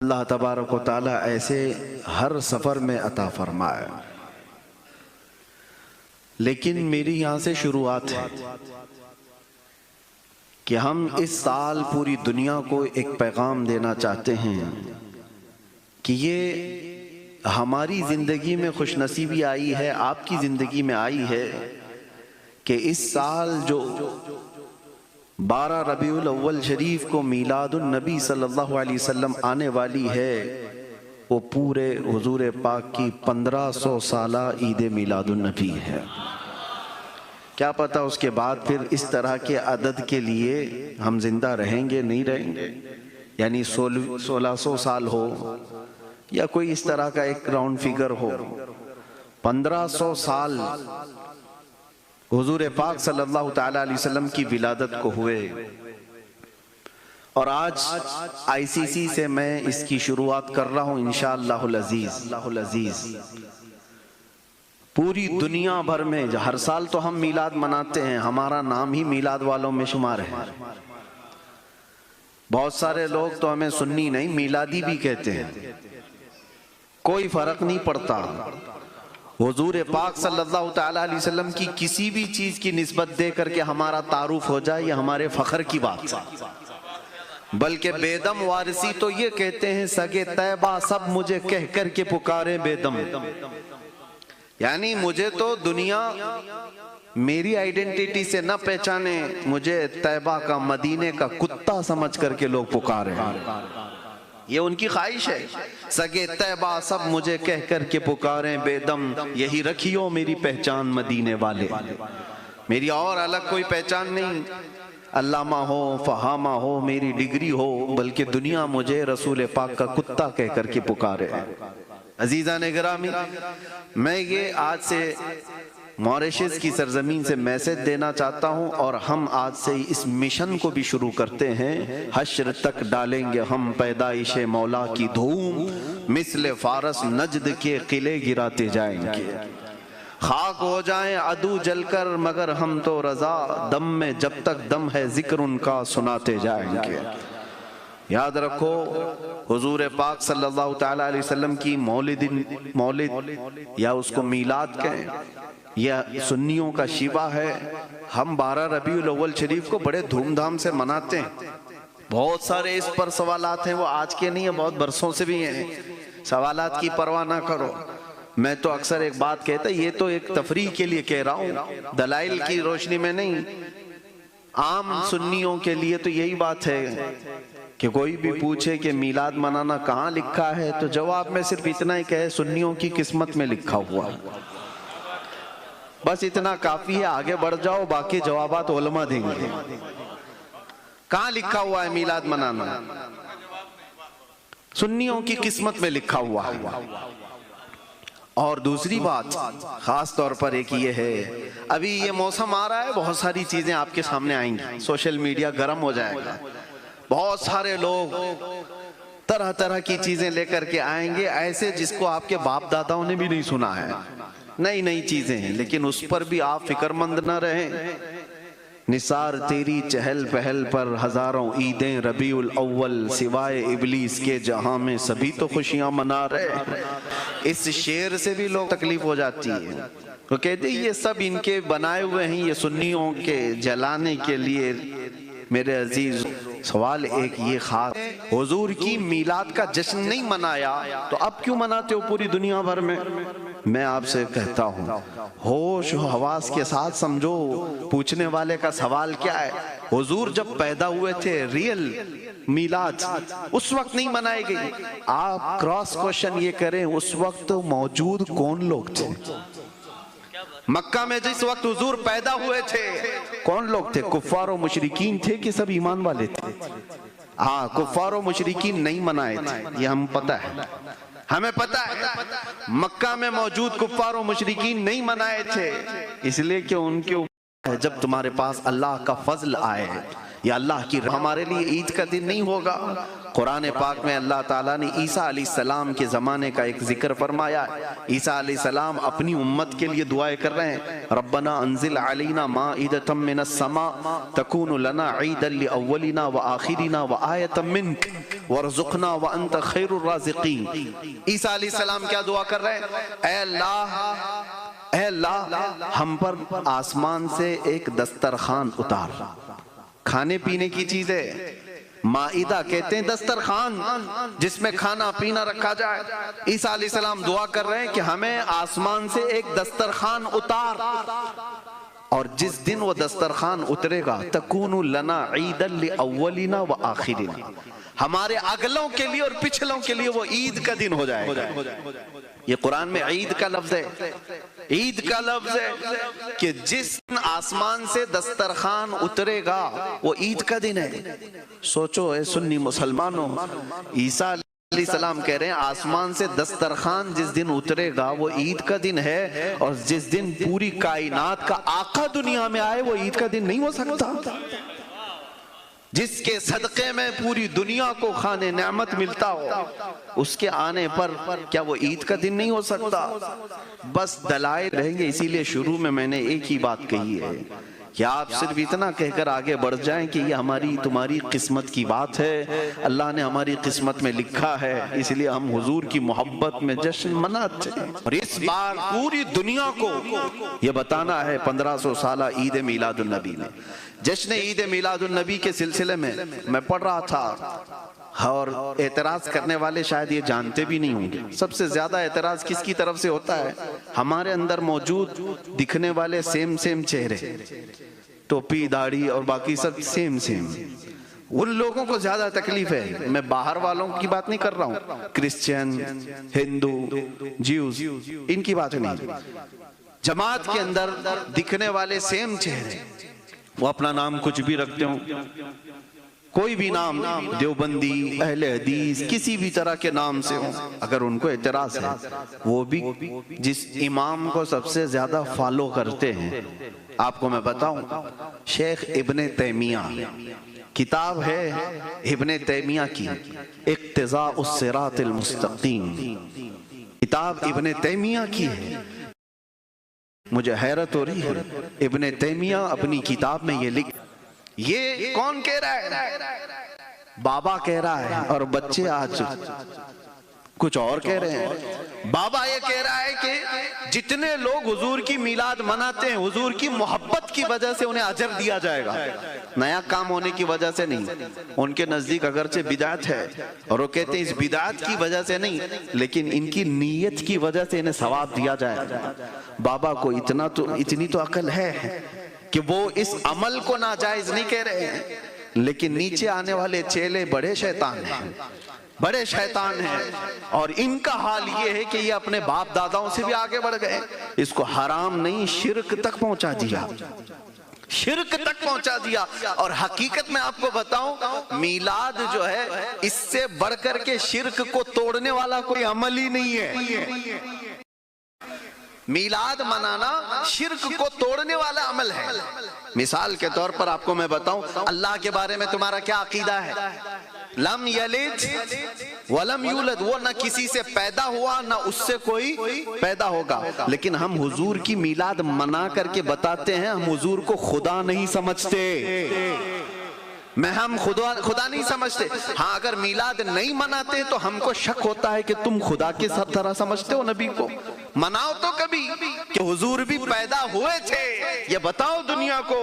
اللہ تبارک و تعالی ایسے ہر سفر میں عطا فرمائے۔ لیکن میری یہاں سے شروعات ہے کہ ہم اس سال پوری دنیا کو ایک پیغام دینا چاہتے ہیں کہ یہ ہماری زندگی میں خوش نصیبی آئی ہے، آپ کی زندگی میں آئی ہے کہ اس سال جو 12 ربیع الاول شریف کو میلاد النبی صلی اللہ علیہ وسلم آنے والی ہے، وہ پورے حضور پاک کی 1500 سالہ عید میلاد النبی ہے۔ کیا پتہ اس کے بعد پھر اس طرح کے عدد کے لیے ہم زندہ رہیں گے نہیں رہیں گے، یعنی 1600 سال ہو یا کوئی اس طرح کا ایک راؤنڈ فگر ہو۔ 1500 سال حضور پاک صلی اللہ تعالیٰ علیہ وسلم کی ولادت کو ہوئے، اور آج آئی سی سی سے میں اس کی شروعات کر رہا ہوں انشاءاللہ العزیز۔ پوری دنیا بھر میں ہر سال تو ہم میلاد مناتے ہیں، ہمارا نام ہی میلاد والوں میں شمار ہے۔ بہت سارے لوگ تو ہمیں سنی نہیں میلادی بھی کہتے ہیں، کوئی فرق نہیں پڑتا۔ حضور پاک صلی اللہ تعالیٰ علیہ وسلم کی کسی بھی چیز کی نسبت دے کر کے ہمارا تعارف ہو جائے، یہ ہمارے فخر کی بات ہے۔ بلکہ بیدم وارثی تو یہ کہتے ہیں سگے طیبہ سب مجھے کہہ کر کے پکارے بیدم، یعنی مجھے تو دنیا میری آئیڈینٹیٹی سے نہ پہچانے، مجھے طیبہ کا مدینے کا کتا سمجھ کر کے لوگ پکارے ہیں۔ یہ ان کی خواہش ہے، سگے طیبہ سب مجھے کہہ کر کے پکاریں بیدم، یہی رکھیو میری پہچان مدینے والے، میری اور الگ کوئی پہچان نہیں، علامہ ہو فہامہ ہو میری ڈگری ہو، بلکہ دنیا مجھے رسول پاک کا کتا کہہ کر کے پکارے۔ عزیزان گرامی، میں یہ آج سے موریشس کی سرزمین سے میسج دینا چاہتا ہوں، اور ہم آج سے اس مشن کو بھی شروع کرتے ہیں۔ حشر تک ڈالیں گے ہم پیدائش مولا کی دھوم، مثل فارس نجد کے قلعے گراتے جائیں گے، خاک ہو جائیں عدو جل کر مگر ہم تو رضا، دم میں جب تک دم ہے ذکر ان کا سناتے جائیں گے۔ یاد رکھو حضور پاک صلی اللہ تعالیٰ علیہ وسلم کی مولد یا اس کو میلاد کہیں، یہ سنیوں کا شیبہ ہے۔ ہم 12 ربیع الاول شریف کو بڑے دھوم دھام سے مناتے ہیں، بہت سارے اس پر سوالات ہیں، وہ آج کے نہیں ہیں، بہت برسوں سے بھی ہیں، سوالات کی پرواہ نہ کرو۔ میں تو اکثر ایک بات کہتا یہ تو ایک تفریح کے لیے کہہ رہا ہوں، دلائل کی روشنی میں نہیں۔ عام سنیوں کے لیے تو یہی بات ہے کہ کوئی بھی پوچھے کہ میلاد منانا کہاں لکھا ہے، تو جواب میں صرف اتنا ہی کہے سنیوں کی قسمت میں لکھا ہوا، بس اتنا کافی ہے، آگے بڑھ جاؤ، باقی جوابات علماء دیں گے۔ کہاں لکھا ہوا ہے میلاد منانا؟ سنیوں کی قسمت میں لکھا ہوا ہے۔ اور دوسری بات خاص طور پر ایک یہ ہے، ابھی یہ موسم آ رہا ہے، بہت ساری چیزیں آپ کے سامنے آئیں گی، سوشل میڈیا گرم ہو جائے گا، بہت سارے لوگ طرح طرح کی چیزیں لے کر کے آئیں گے، ایسے جس کو آپ کے باپ داداؤں نے بھی نہیں سنا ہے، نئی نئی چیزیں ہیں، لیکن اس پر بھی آپ فکر مند نہ رہیں۔ نثار تیری چہل پہل پر ہزاروں عیدیں ربیع الاول، سوائے ابلیس کے جہاں میں سبھی تو خوشیاں منا رہے۔ اس شعر سے بھی لوگ تکلیف ہو جاتی ہے، وہ کہتے ہیں یہ سب ان کے بنائے ہوئے ہیں، یہ سنیوں کے جلانے کے لیے۔ میرے عزیز سوال ایک یہ خاص، حضور کی میلاد کا جشن نہیں منایا تو اب کیوں مناتے ہو پوری دنیا بھر میں؟ میں آپ سے کہتا ہوں ہوش و حواس کے ساتھ سمجھو پوچھنے والے کا سوال کیا ہے۔ حضور جب پیدا ہوئے تھے ریئل میلاد اس وقت نہیں منائے گئی، آپ کراس کوشچن یہ کریں اس وقت موجود کون لوگ تھے؟ مکہ میں جس وقت حضور پیدا ہوئے تھے کون لوگ تھے؟ کفار و مشرکین تھے کہ سب ایمان والے تھے؟ ہاں، کفار و مشرکین نہیں منائے تھے، یہ ہم پتہ ہے، ہمیں پتہ ہے مکہ میں موجود کفار و مشرکین نہیں منائے تھے، اس لیے کہ ان کے اوپر جب تمہارے پاس اللہ کا فضل آئے یا اللہ کی ہمارے لیے عید کا دن نہیں ہوگا، قرآن پاک میں اللہ تعالیٰ نے عیسیٰ علیہ السلام کے زمانے کا ایک ذکر فرمایا ہے۔ عیسیٰ علیہ السلام اپنی امت کے لیے دعائیں کر رہے ہیں، ربنا انزل علینا مائدۃ من السماء تکون لنا عیدا لاولنا وآخرنا وآیۃ منک وارزقنا وانت خیر الرازقین۔ عیسیٰ علیہ السلام کیا دعا کر رہے ہیں؟ اے اللہ ہم پر آسمان سے ایک دسترخوان اتار، کھانے پینے کی چیزیں، مائدہ کہتے ہیں دسترخوان جس میں کھانا پینا رکھا جائے۔ عیسیٰ علیہ السلام دعا کر رہے ہیں کہ ہمیں آسمان سے ایک دسترخوان اتار، اور جس دن وہ دسترخوان اترے گا تکون لنا عیدا لاولنا وآخرنا، ہمارے اگلوں کے لیے اور پچھلوں کے لیے وہ عید کا دن ہو جائے گا۔ یہ قرآن میں عید کا لفظ ہے، عید کا لفظ ہے کہ جس آسمان سے دسترخوان اترے گا وہ عید کا دن ہے۔ سوچو اے سنی مسلمانوں، عیسیٰ علیہ السلام کہہ رہے ہیں آسمان سے دسترخوان جس دن اترے گا وہ عید کا دن ہے، اور جس دن پوری کائنات کا آقا دنیا میں آئے وہ عید کا دن نہیں ہو سکتا؟ جس کے صدقے میں پوری دنیا کو خانے نعمت ملتا ہو، اس کے آنے پر کیا وہ عید کا دن نہیں ہو سکتا؟ بس دلائل رہیں گے۔ اسی لیے شروع میں میں نے ایک ہی بات کہی ہے کہ آپ صرف اتنا کہہ کر آگے بڑھ جائیں کہ یہ ہماری تمہاری قسمت کی بات ہے، اللہ نے ہماری قسمت میں لکھا ہے، اس لیے ہم حضور کی محبت میں جشن مناتے ہیں۔ اور اس بار پوری دنیا کو یہ بتانا ہے 1500 سالہ عید میلاد النبی میں، جشن عید میلاد النبی کے سلسلے میں پڑھ رہا تھا، اور اعتراض کرنے والے شاید یہ جانتے بھی نہیں ہوں گے سب سے زیادہ اعتراض کس کی طرف سے ہوتا ہے؟ ہمارے اندر موجود دکھنے والے سیم چہرے، ٹوپی داڑھی اور باقی سب سیم، ان لوگوں کو زیادہ تکلیف ہے۔ میں باہر والوں کی بات نہیں کر رہا ہوں، کرسچین، ہندو، جیوز، ان کی بات نہیں۔ جماعت کے اندر دکھنے والے سیم چہرے، وہ اپنا نام کچھ بھی رکھتے ہوں، کوئی بھی نام، دیوبندی، اہل حدیث، کسی بھی طرح کے نام سے ہوں، اگر ان کو اعتراض ہے، وہ بھی جس امام کو سب سے زیادہ فالو کرتے ہیں، آپ کو میں بتاؤں، شیخ ابن تیمیہ، کتاب ہے ابن تیمیہ کی اقتضاء الصراط المستقیم، کتاب ابن تیمیہ کی ہے۔ مجھے حیرت ہو رہی ہے، ابن تیمیہ اپنی کتاب میں یہ لکھ، یہ کون کہہ رہا ہے؟ بابا کہہ رہا ہے، اور بچے آج کچھ اور کہہ رہے ہیں۔ بابا یہ کہہ رہا ہے کہ جتنے لوگ حضور کی میلاد مناتے ہیں حضور کی محبت کی وجہ سے انہیں اجر دیا جائے گا، نیا کام ہونے کی وجہ سے نہیں۔ ان کے نزدیک اگرچہ بدعت ہے، اور وہ کہتے ہیں اس بدعت کی وجہ سے نہیں، لیکن ان کی نیت کی وجہ سے انہیں ثواب دیا جائے گا۔ بابا کو اتنی تو عقل ہے کہ وہ اس عمل کو ناجائز نہیں کہہ رہے ہیں، لیکن نیچے آنے والے چیلے بڑے شیطان ہیں، بڑے شیطان ہیں، اور ان کا حال یہ ہے کہ یہ اپنے باپ داداؤں سے بھی آگے بڑھ گئے، اس کو حرام نہیں شرک تک پہنچا دیا، شرک تک پہنچا دیا۔ اور حقیقت میں آپ کو بتاؤں، میلاد جو ہے اس سے بڑھ کر کے شرک کو توڑنے والا کوئی عمل ہی نہیں ہے۔ میلاد منانا شرک کو توڑنے والا عمل ہے۔ مثال کے طور پر آپ کو میں بتاؤں، اللہ کے بارے میں تمہارا کیا عقیدہ ہے؟ لم یلد ولم یولد، وہ نہ کسی سے پیدا ہوا نہ اس سے کوئی پیدا ہوگا، لیکن ہم حضور کی میلاد منا کر کے بتاتے ہیں ہم حضور کو خدا نہیں سمجھتے، ہم خدا نہیں سمجھتے۔ ہاں اگر میلاد نہیں مناتے تو ہم کو شک ہوتا ہے کہ تم خدا کے سب طرح سمجھتے ہو نبی کو۔ مناؤ تو کبھی کہ حضور بھی پیدا ہوئے تھے، یہ بتاؤ دنیا کو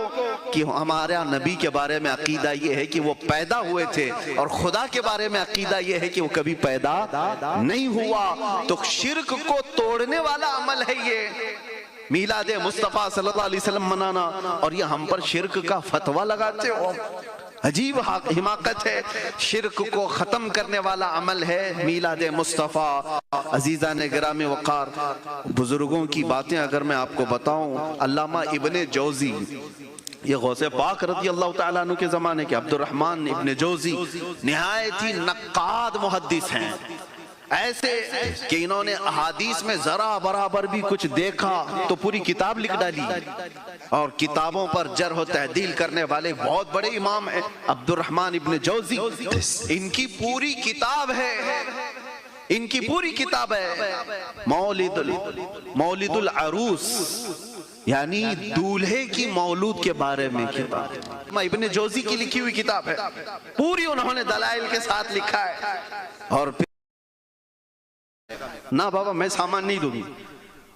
کہ ہمارا نبی کے بارے میں عقیدہ یہ ہے کہ وہ پیدا ہوئے تھے، اور خدا کے بارے میں عقیدہ یہ ہے کہ وہ کبھی پیدا نہیں ہوا۔ تو شرک کو توڑنے والا عمل ہے یہ میلاد مصطفیٰ صلی اللہ علیہ وسلم منانا، اور یہ ہم پر شرک کا فتویٰ لگاتے ہو، عجیب حماقت ہے۔ شرک کو ختم کرنے والا عمل ہے میلاد مصطفیٰ۔ عزیزان گرامی وقار، بزرگوں کی باتیں اگر میں آپ کو بتاؤں، علامہ ابن جوزی، یہ غوث پاک رضی اللہ تعالیٰ عنہ کے زمانے کے عبد الرحمن ابن جوزی نہایت ہی نقاد محدث ہیں، ایسے کہ انہوں نے احادیث میں ذرا برابر بھی کچھ دیکھا تو پوری کتاب لکھ ڈالی، اور کتابوں پر جرح و تعدیل کرنے والے بہت بڑے امام ہیں عبد الرحمن ابن جوزی، ان کی پوری کتاب ہے، ان کی پوری کتاب ہے مولد العروس، یعنی دولہے کی مولود کے بارے میں کتاب، ابن جوزی کی لکھی ہوئی کتاب ہے، پوری انہوں نے دلائل کے ساتھ لکھا ہے۔ اور پھر نہ بابا میں سامان نہیں دوں گی،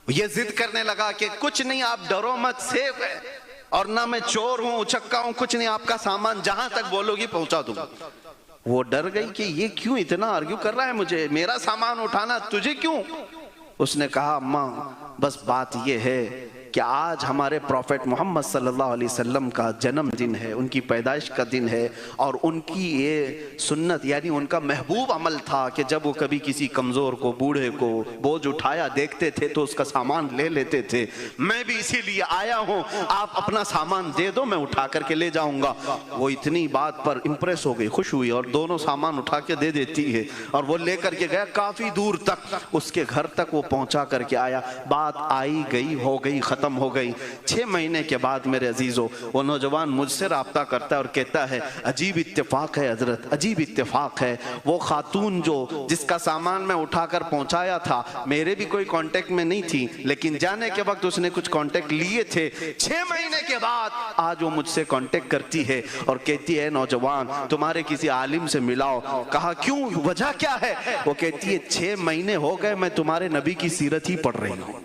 یہ ضد کرنے لگا کہ کچھ نہیں، آپ ڈرو مت، سیف ہے، اور نہ میں چور ہوں اچکا ہوں، کچھ نہیں، آپ کا سامان جہاں تک بولو گی پہنچا دوں۔ وہ ڈر گئی کہ یہ کیوں اتنا آرگیو کر رہا ہے مجھے، میرا سامان اٹھانا تجھے کیوں؟ اس نے کہا اماں بس بات یہ ہے کہ آج ہمارے پروفیٹ محمد صلی اللہ علیہ وسلم کا جنم دن ہے، ان کی پیدائش کا دن ہے، اور ان کی یہ سنت یعنی ان کا محبوب عمل تھا کہ جب وہ کبھی کسی کمزور کو، بوڑھے کو بوجھ اٹھایا دیکھتے تھے تو اس کا سامان لے لیتے تھے، میں بھی اسی لیے آیا ہوں، آپ اپنا سامان دے دو میں اٹھا کر کے لے جاؤں گا۔ وہ اتنی بات پر امپریس ہو گئی، خوش ہوئی، اور دونوں سامان اٹھا کے دے دیتی ہے، اور وہ لے کر کے گیا کافی دور تک، اس کے گھر تک وہ پہنچا کر کے آیا، بات آئی گئی ہو گئی ختم ہو گئی۔ 6 مہینے کے بعد میرے عزیزو وہ نوجوان مجھ سے رابطہ کرتا ہے اور کہتا ہے عجیب اتفاق ہے حضرت، عجیب اتفاق ہے، وہ خاتون جس کا سامان میں اٹھا کر پہنچایا تھا میرے بھی کوئی کانٹیکٹ میں نہیں تھی، لیکن جانے کے وقت اس نے کچھ کانٹیکٹ لیے تھے، 6 مہینے کے بعد آج وہ مجھ سے کانٹیکٹ کرتی ہے اور کہتی ہے نوجوان تمہارے کسی عالم سے ملاؤ۔ کہا کیوں، وجہ کیا ہے؟ وہ کہتی ہے 6 مہینے ہو گئے میں تمہارے نبی کی سیرت ہی پڑھ رہی ہوں،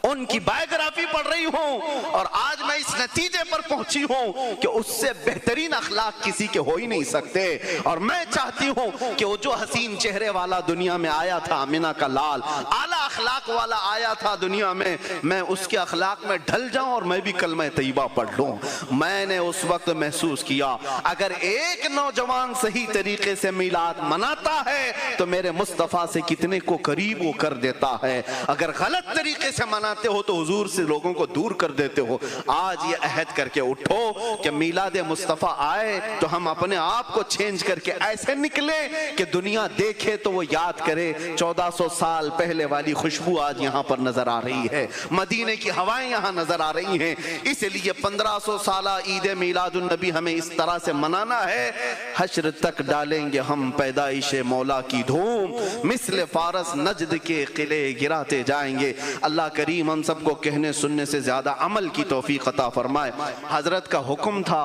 ان کی بائیوگرافی پڑھ رہی ہوں، اور آج میں اس نتیجے پر پہنچی ہوں کہ اس سے بہترین اخلاق کسی کے ہو ہی نہیں سکتے، اور میں چاہتی ہوں کہ وہ جو حسین چہرے والا دنیا میں آیا تھا، آمینہ کا لال اعلیٰ اخلاق والا آیا تھا دنیا میں اس کے اخلاق میں ڈھل جاؤں اور میں بھی کلمہ طیبہ پڑھ لوں۔ میں نے اس وقت محسوس کیا اگر ایک نوجوان صحیح طریقے سے میلاد مناتا ہے تو میرے مصطفیٰ سے کتنے کو قریب وہ کر دیتا ہے، اگر غلط طریقے سے مناتے ہو تو حضور سے لوگوں کو دور کر دیتے ہو۔ آج یہ عہد کر کے اٹھو کہ میلاد مصطفیٰ آئے تو ہم اپنے آپ کو چینج کر کے ایسے نکلے کہ دنیا دیکھے تو وہ یاد کرے 1400 سال پہلے والی خوشبو آج یہاں پر نظر آ رہی ہے، مدینے کی ہوائیں یہاں نظر آ رہی ہیں۔ اس لیے 1500 سالہ عید میلاد النبی ہمیں اس طرح سے منانا ہے، حشر تک ڈالیں گے ہم پیدائش مولا کی دھوم، مثل فارس نجد کے قلعے گراتے جائیں گے۔ اللہ کریم ہم سب کو کہنے سننے سے زیادہ عمل کی توفیق عطا فرمائے۔ حضرت کا حکم تھا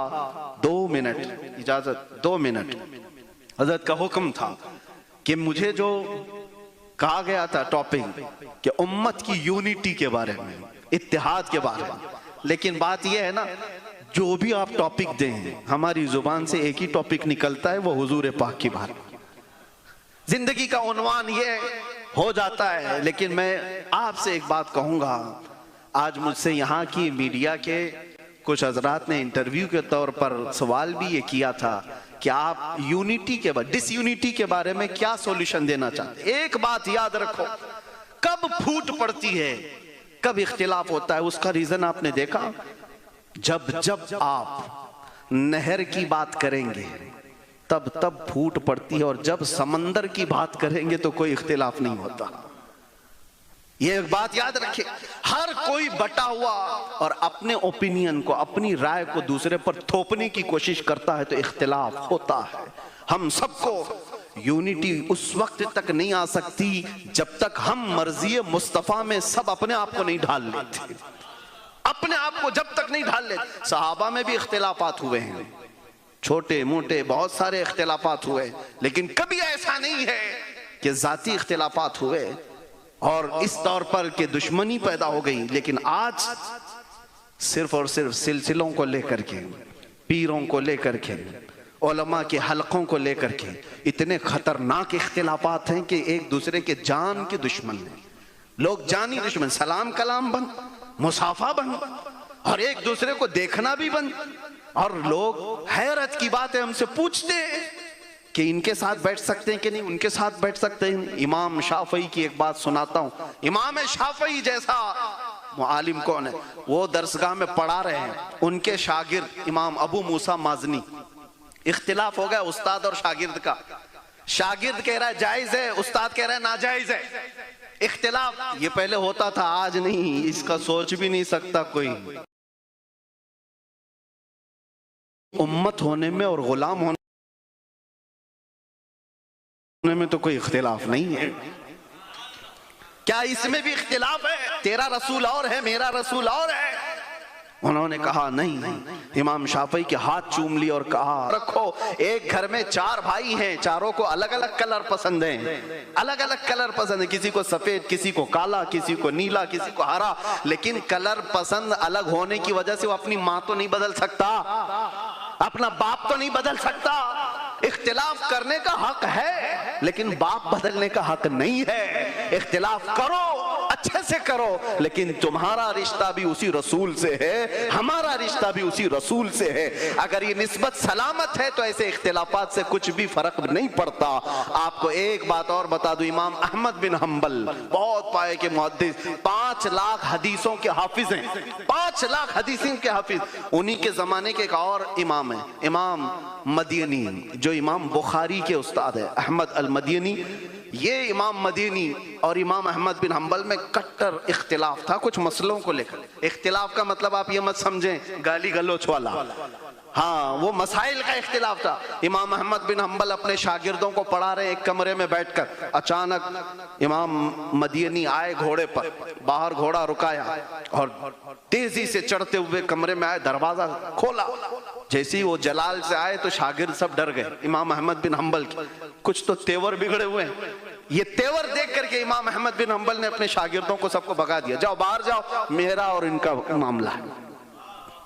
2 منٹ، اجازت 2 منٹ، حضرت کا حکم تھا کہ مجھے جو کہا گیا تھا ٹاپک کہ امت کی یونٹی کے بارے میں، اتحاد کے بارے میں، لیکن بات یہ ہے نا جو بھی آپ ٹاپک دیں ہماری زبان سے ایک ہی ٹاپک نکلتا ہے، وہ حضور پاک کی بات، زندگی کا عنوان یہ ہو جاتا ہے۔ لیکن میں آپ سے ایک بات کہوں گا، آج مجھ سے یہاں کی میڈیا کے کچھ حضرات نے انٹرویو کے طور پر سوال بھی یہ کیا تھا کہ آپ یونٹی کے بعد ڈس یونٹی کے بارے میں کیا سولوشن دینا چاہتے ہیں۔ ایک بات یاد رکھو، کب پھوٹ پڑتی ہے، کب اختلاف ہوتا ہے، اس کا ریزن آپ نے دیکھا، جب آپ نہر کی بات کریں گے تب پھوٹ پڑتی ہے، اور جب سمندر کی بات کریں گے تو کوئی اختلاف نہیں ہوتا۔ یہ ایک بات یاد رکھیں، ہر کوئی بٹا ہوا اور اپنے اوپینین کو، اپنی رائے کو دوسرے پر تھوپنے کی کوشش کرتا ہے تو اختلاف ہوتا ہے۔ ہم سب کو یونٹی اس وقت تک نہیں آ سکتی جب تک ہم مرضی مصطفیٰ میں سب اپنے آپ کو نہیں ڈھال لیتے، اپنے آپ کو جب تک نہیں ڈھال لیتے۔ صحابہ میں بھی اختلافات ہوئے ہیں، چھوٹے موٹے بہت سارے اختلافات ہوئے، لیکن کبھی ایسا نہیں ہے کہ ذاتی اختلافات ہوئے اور اس طور پر کہ دشمنی پیدا ہو گئی۔ لیکن آج صرف اور صرف سلسلوں کو لے کر کے، پیروں کو لے کر کے، علماء کے حلقوں کو لے کر کے اتنے خطرناک اختلافات ہیں کہ ایک دوسرے کے جان کے دشمن ہیں، لوگ جانی دشمن، سلام کلام بند، مصافحہ بند، اور ایک دوسرے کو دیکھنا بھی بند، اور لوگ حیرت کی بات ہے ہم سے پوچھتے ہیں کہ ان کے ساتھ بیٹھ سکتے ہیں کہ نہیں، ان کے ساتھ بیٹھ سکتے ہیں۔ امام شافعی کی ایک بات سناتا ہوں، امام شافعی جیسا عالم کون ہے؟ وہ درسگاہ میں پڑھا رہے ہیں، ان کے شاگرد امام ابو موسیٰ مازنی، اختلاف ہو گیا استاد اور شاگرد کا، شاگرد کہہ رہا ہے جائز ہے، استاد کہہ رہا ہے ناجائز ہے. اختلاف یہ پہلے ہوتا تھا، آج نہیں. اس کا سوچ بھی نہیں سکتا کوئی. امت ہونے میں اور غلام ہونے میں تو کوئی اختلاف نہیں ہے. کیا اس میں بھی اختلاف ہے؟ تیرا رسول اور ہے، میرا رسول اور ہے. انہوں نے کہا نہیں. امام شافعی کے ہاتھ چوم لی اور کہا رکھو، ایک گھر میں 4 بھائی ہیں، چاروں کو الگ الگ کلر پسند ہیں، الگ الگ کلر پسند ہیں. کسی کو سفید، کسی کو کالا، کسی کو نیلا، کسی کو ہرا. لیکن کلر پسند الگ ہونے کی وجہ سے وہ اپنی ماں تو نہیں بدل سکتا، اپنا باپ تو نہیں بدل سکتا. اختلاف کرنے کا حق ہے لیکن باپ بدلنے کا حق نہیں ہے. اختلاف کرو، اچھے سے کرو، لیکن تمہارا رشتہ بھی اسی رسول سے ہے، ہمارا رشتہ بھی اسی رسول سے ہے. اگر یہ نسبت سلامت ہے تو ایسے اختلافات سے کچھ بھی فرق نہیں پڑتا. آپ کو ایک بات اور بتا دوں، امام احمد بن حنبل بہت پائے کے محدث، 5 لاکھ حدیثوں کے حافظ ہیں، 5 لاکھ حدیثوں کے حافظ. انہی کے زمانے کے ایک اور امام ہیں، امام مدینی، جو امام بخاری کے استاد ہے، احمد المدینی. یہ امام مدینی اور امام احمد بن حنبل میں کٹر اختلاف تھا کچھ مسئلوں کو لے کر. اختلاف کا مطلب آپ یہ مت سمجھیں گالی گلوچ والا، ہاں وہ مسائل کا اختلاف تھا. امام احمد بن حنبل اپنے شاگردوں کو پڑھا رہے ایک کمرے میں بیٹھ کر. اچانک امام مدینی آئے گھوڑے پر، باہر گھوڑا رکایا اور تیزی سے چڑھتے ہوئے کمرے میں آئے، دروازہ کھولا. جیسے ہی وہ جلال سے آئے تو شاگرد سب ڈر گئے. امام احمد بن حنبل کی کچھ تو تیور بگڑے ہوئے ہیں. یہ تیور دیکھ کر کے امام احمد بن حنبل نے اپنے شاگردوں کو سب کو بھگا دیا، جاؤ باہر جاؤ، میرا اور ان کا معاملہ ہے.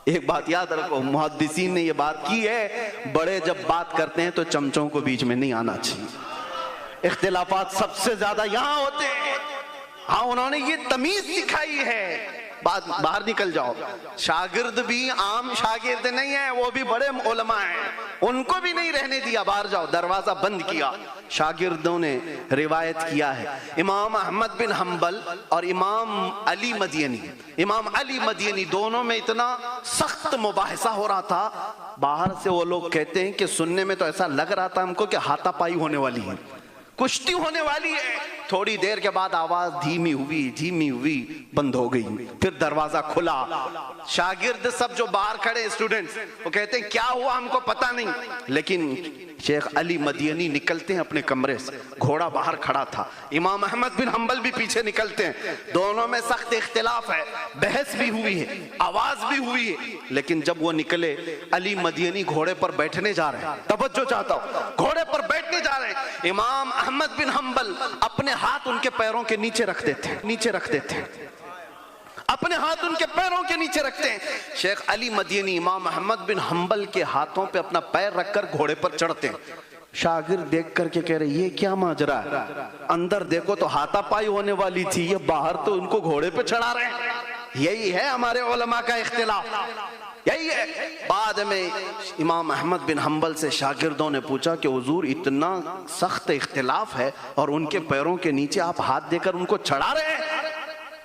ایک بات یاد رکھو، محدثین نے یہ بات کی ہے، بڑے جب بات کرتے ہیں تو چمچوں کو بیچ میں نہیں آنا چاہیے. اختلافات سب سے زیادہ یہاں ہوتے ہیں. ہاں انہوں نے یہ تمیز سکھائی ہے. بات باہر نکل جاؤ. شاگرد بھی عام شاگرد نہیں ہیں، وہ بھی بڑے علماء ہیں، ان کو بھی نہیں رہنے دیا، باہر جاؤ. دروازہ بند کیا. شاگردوں نے روایت کیا ہے امام احمد بن حنبل اور امام علی مدینی دونوں میں اتنا سخت مباحثہ ہو رہا تھا. باہر سے وہ لوگ کہتے ہیں کہ سننے میں تو ایسا لگ رہا تھا ہم کو کہ ہاتھا پائی ہونے والی ہے، کشتی ہونے والی ہے. تھوڑی دیر کے بعد آواز دھیمی ہوئی، بند ہو گئی. پھر دروازہ کھلا. شاگرد سب جو باہر کھڑے اسٹوڈنٹس وہ کہتے ہیں کیا ہوا ہم کو پتہ نہیں. لیکن شیخ علی مدینی نکلتے ہیں اپنے کمرے سے، گھوڑا باہر کھڑا تھا. امام احمد بن حنبل بھی پیچھے نکلتے ہیں. دونوں میں سخت اختلاف ہے، بحث بھی ہوئی ہے، آواز بھی ہوئی ہے. لیکن جب وہ نکلے، علی مدینی گھوڑے پر بیٹھنے جا رہے ہیں. توجہ چاہتا ہوں، گھوڑے پر بیٹھنے جا رہے ہیں. امام احمد بن حنبل اپنے ہاتھ ان کے پیروں کے نیچے رکھ دیتے تھے، اپنے ہاتھ ان کے پیروں کے نیچے رکھتے ہیں. شیخ علی مدینی امام احمد بن حنبل کے ہاتھوں پہ اپنا پیر رکھ کر گھوڑے پر چڑھتے ہیں. شاگرد دیکھ کر کے کہہ رہے یہ کیا ماجرا ہے؟ اندر دیکھو تو ہاتھا پائی ہونے والی تھی، یہ باہر تو ان کو گھوڑے پہ چڑھا رہے ہیں. یہی ہے ہمارے علماء کا اختلاف، یہی ہے. بعد میں امام احمد بن حنبل سے شاگردوں نے پوچھا کہ حضور اتنا سخت اختلاف ہے اور ان کے پیروں کے نیچے آپ ہاتھ دے کر ان کو چڑھا رہے ہیں.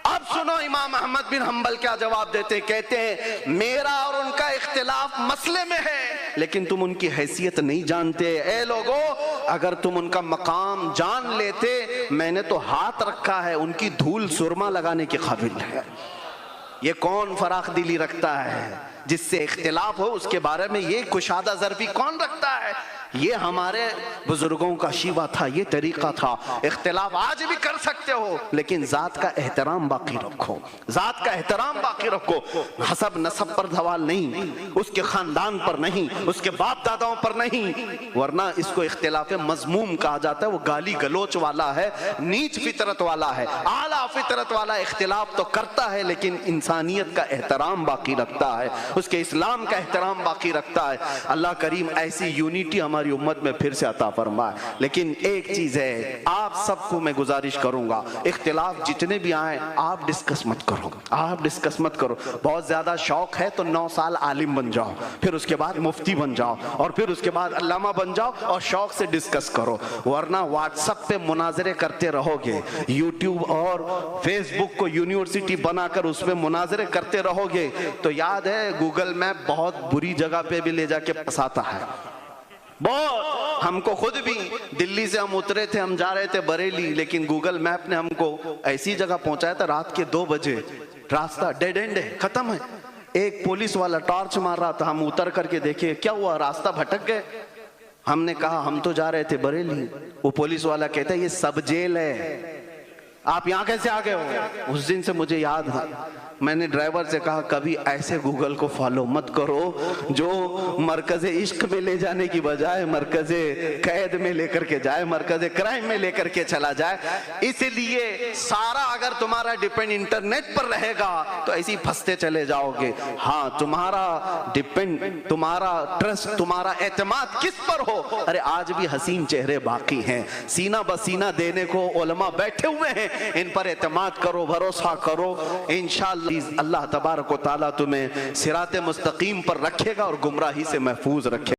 اب سنو امام احمد بن حنبل کیا جواب دیتے. کہتے ہیں میرا اور ان کا اختلاف مسئلے میں ہے لیکن تم ان کی حیثیت نہیں جانتے. اے لوگو، اگر تم ان کا مقام جان لیتے، میں نے تو ہاتھ رکھا ہے، ان کی دھول سرما لگانے کے قابل ہے. یہ کون فراخ دلی رکھتا ہے جس سے اختلاف ہو اس کے بارے میں یہ کشادہ ضربی کون رکھتا ہے؟ یہ ہمارے بزرگوں کا شیوہ تھا، یہ طریقہ تھا. اختلاف آج بھی کر سکتے ہو لیکن ذات کا احترام باقی رکھو، ذات کا احترام باقی رکھو. حسب نسب پر سوال نہیں، اس کے خاندان پر نہیں، اس کے باپ داداؤں پر نہیں، ورنہ اس کو اختلاف مذموم کہا جاتا ہے. وہ گالی گلوچ والا ہے، نیچ فطرت والا ہے. اعلیٰ فطرت والا اختلاف تو کرتا ہے لیکن انسانیت کا احترام باقی رکھتا ہے، اس کے اسلام کا احترام باقی رکھتا ہے. اللہ کریم ایسی یونیٹی ہماری امت میں پھر سے عطا فرمائے. لیکن ایک چیز ہے، آپ سب کو میں گزارش کروں گا، اختلاف جتنے بھی آئیں آپ ڈسکس مت کرو. بہت زیادہ شوق ہے تو 9 سال عالم بن جاؤ، پھر اس کے بعد مفتی بن جاؤ، اور پھر اس کے بعد علامہ بن جاؤ اور شوق سے ڈسکس کرو. ورنہ واٹس ایپ پہ مناظرے کرتے رہو گے، یوٹیوب اور فیس بک کو یونیورسٹی بنا کر اس پہ مناظرے کرتے رہو گے تو یاد ہے گوگل میپ بہت بری جگہ پہ بھی لے جا کے پھنساتا ہے. بہت. ہم کو خود بھی دلی سے ہم اترے تھے, ہم جا رہے تھے بریلی, لیکن گوگل میپ نے ہم کو ایسی جگہ پہنچایا تھا رات کے 2 بجے, راستہ ڈیڈ اینڈ ہے, ختم ہے. ایک پولیس والا ٹارچ مار رہا تھا, ہم اتر کر کے دیکھے کیا ہوا, راستہ بھٹک گئے. ہم نے کہا ہم تو جا رہے تھے بریلی. وہ پولیس والا کہتا ہے یہ سب جیل ہے, آپ یہاں کیسے آ گئے ہو. اس دن سے مجھے یاد ہے, میں نے ڈرائیور سے کہا کبھی ایسے گوگل کو فالو مت کرو جو مرکز عشق میں لے جانے کی بجائے مرکز قید میں لے کر کے جائے, مرکز کرائم میں لے کر کے چلا جائے. اس لیے سارا اگر تمہارا ڈیپینڈ انٹرنیٹ پر رہے گا تو ایسی پھنستے چلے جاؤ گے. ہاں تمہارا ڈیپینڈ, تمہارا ٹرسٹ, تمہارا اعتماد کس پر ہو. ارے آج بھی حسین چہرے باقی ہیں, سینہ بسینہ دینے کو علماء بیٹھے ہوئے ہیں, ان پر اعتماد کرو, بھروسہ کرو. انشاءاللہ اللہ تبارک و تعالیٰ تمہیں صراط مستقیم پر رکھے گا اور گمراہی سے محفوظ رکھے گا.